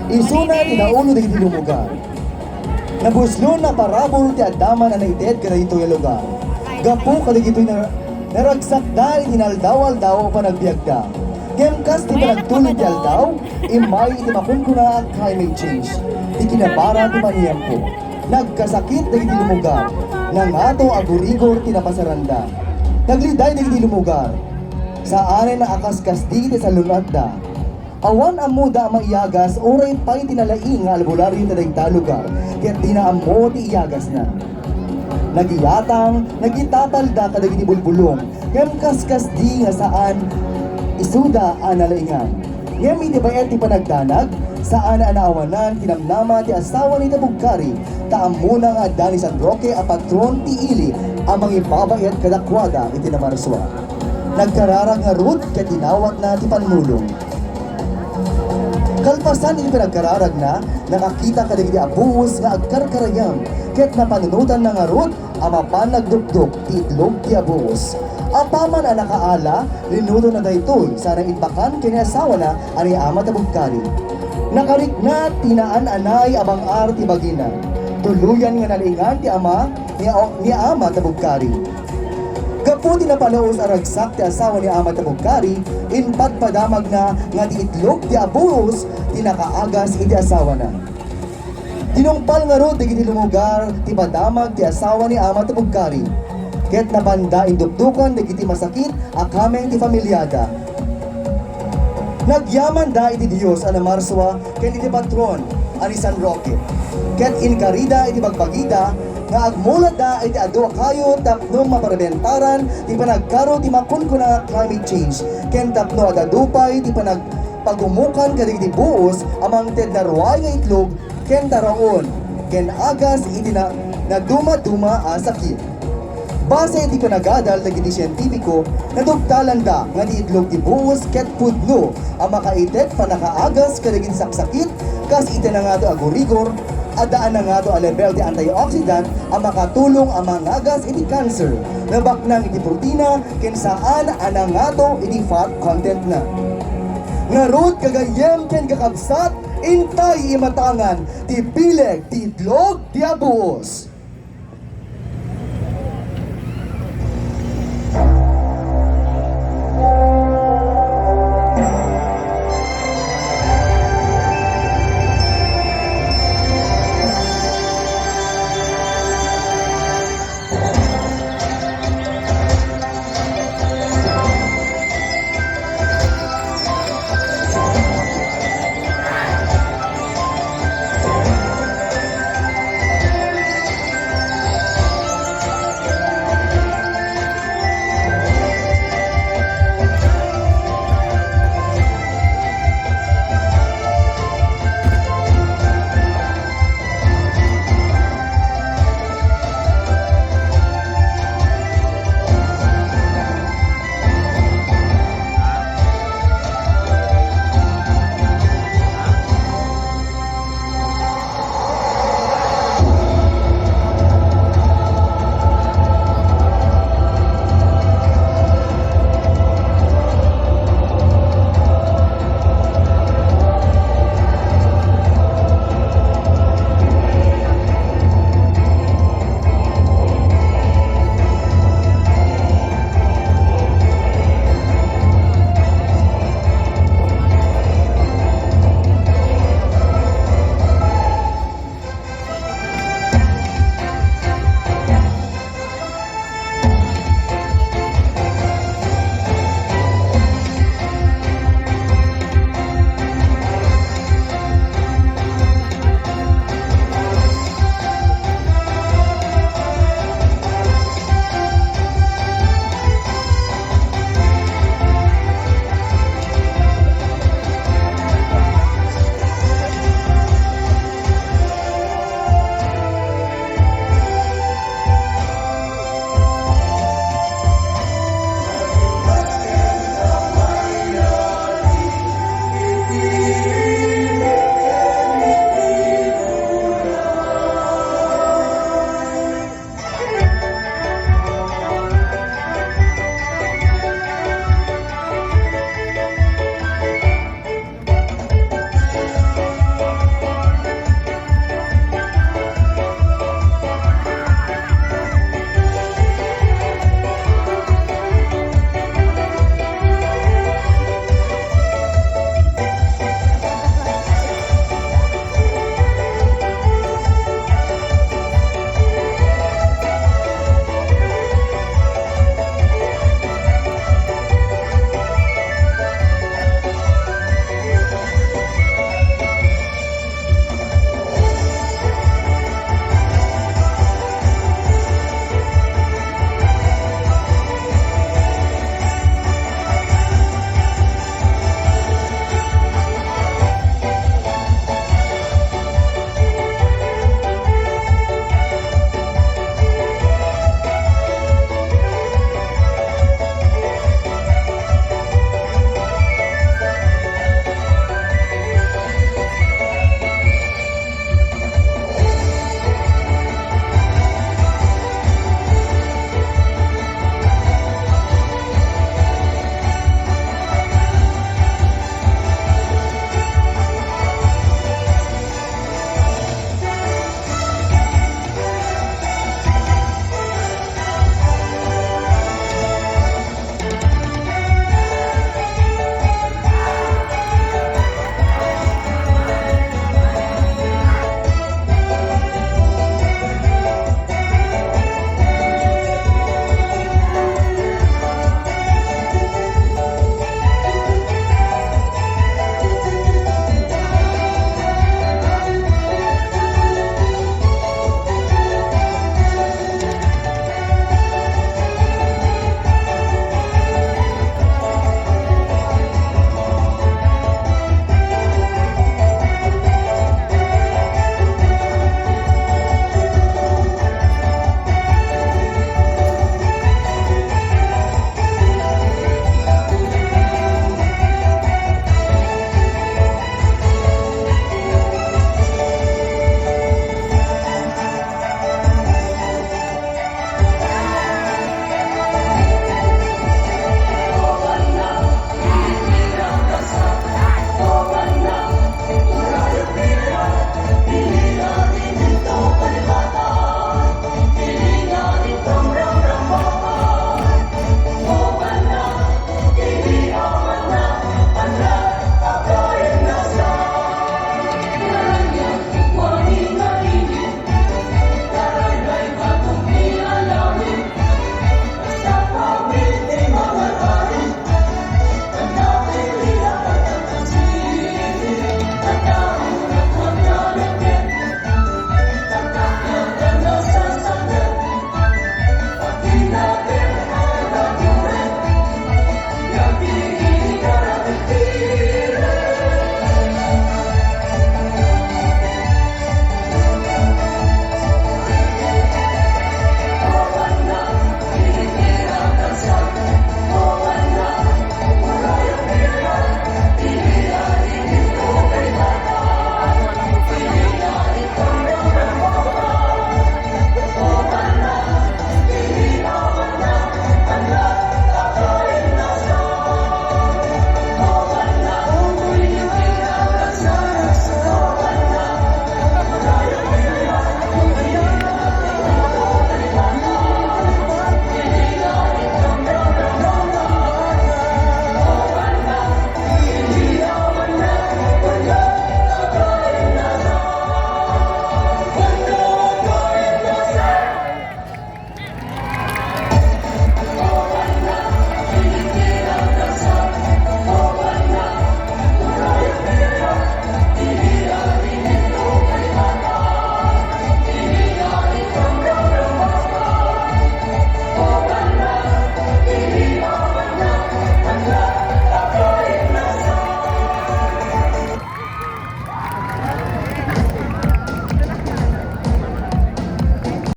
Isuna tinaulo dagiti lumugar. Nabuslon na parabol ti adama na naited kada ito yung lugar. Gapo kada ito'y naragsak dahil hinaldaw-aldaw o panagbiagda. Kemkas ti panagtulid ti aldaw, imay iti makunkuna at climate change. Ti kinabara ti maniyampo. Nagkasakit dagiti lumugar. Nang ato agurigor ti napasaranda. Nagliday dagiti lumugar. Saan na akaskas di sa lunadda. Awan amuda maiyagas, oray pa'y tinalaing nga albularyo na dagta lugar, kaya't dinaamo ti iyagas na. Nagiyatang, nagitatalda kadagiti bulbulong, ngam kaskas di nga saan, isuda analaingan. Ngam iti bayat ti panagdanag, saan anaawanan, tinamnama ti asawa ni Tabugkari, taamuna nga adda ni San Roque a patron ti ili, amang ibabayat kadakwada iti namarswa. Nagkararag nga root, kaya tinawat na ti panmulong. Kalpasan iti pinagkararag na, nakakita ka dagiti abuhos nga agkarkarayam, ket napanunutan na nga rod, amapan nagdukduk, ti itlog ti abuhos. Apaman ang nakaala, rinudo na daytoy, sana itbakan kinasawa na, ani ama Tabugkari. Nakarik na, tinaan anay abang arti bagina. Tuluyan nga nalingan ti ama, ni ama Tabugkari. Kaputi na palaos aragsak ti asawa ni ama Tabugkari, inpadpadamag na nga di itlog ti abuhos, tinakaagas iti asawa na. Tinungpal nga ro digiti lumugar, ti padamag ti asawa ni ama Tabugkari. Ket nabanda indukdukan digiti masakit, akameng ti familyada. Nagyaman da iti Dios ana marswa, ket iti patron, ani San Roque. Ket inkarida iti bagbagida, nga agmulat da iti adwa kayo tapno maparabentaran ti panagkaro ti makunkuna climate change ken tapno adadupay ti panagpagumukan kadagiti buos amang ted naruay nga itlog ken taraon ken agas iti nagduma-duma a sakit. Base iti panagadal dagiti siyentipiko nadugtalan da nga di itlog ti buos ket pudno ang makaitet panakaagas kadagiti saksakit kas iti na nga to agurigor adaan na nga to a level di antioxidant ang makatulong ang mangagas iti cancer. Nabak ng iti protina ken saan anang nga to iti fat content na. Ngarod kagayem ken kakabsat intay imatangan ti pileg ti itlog ti abuos.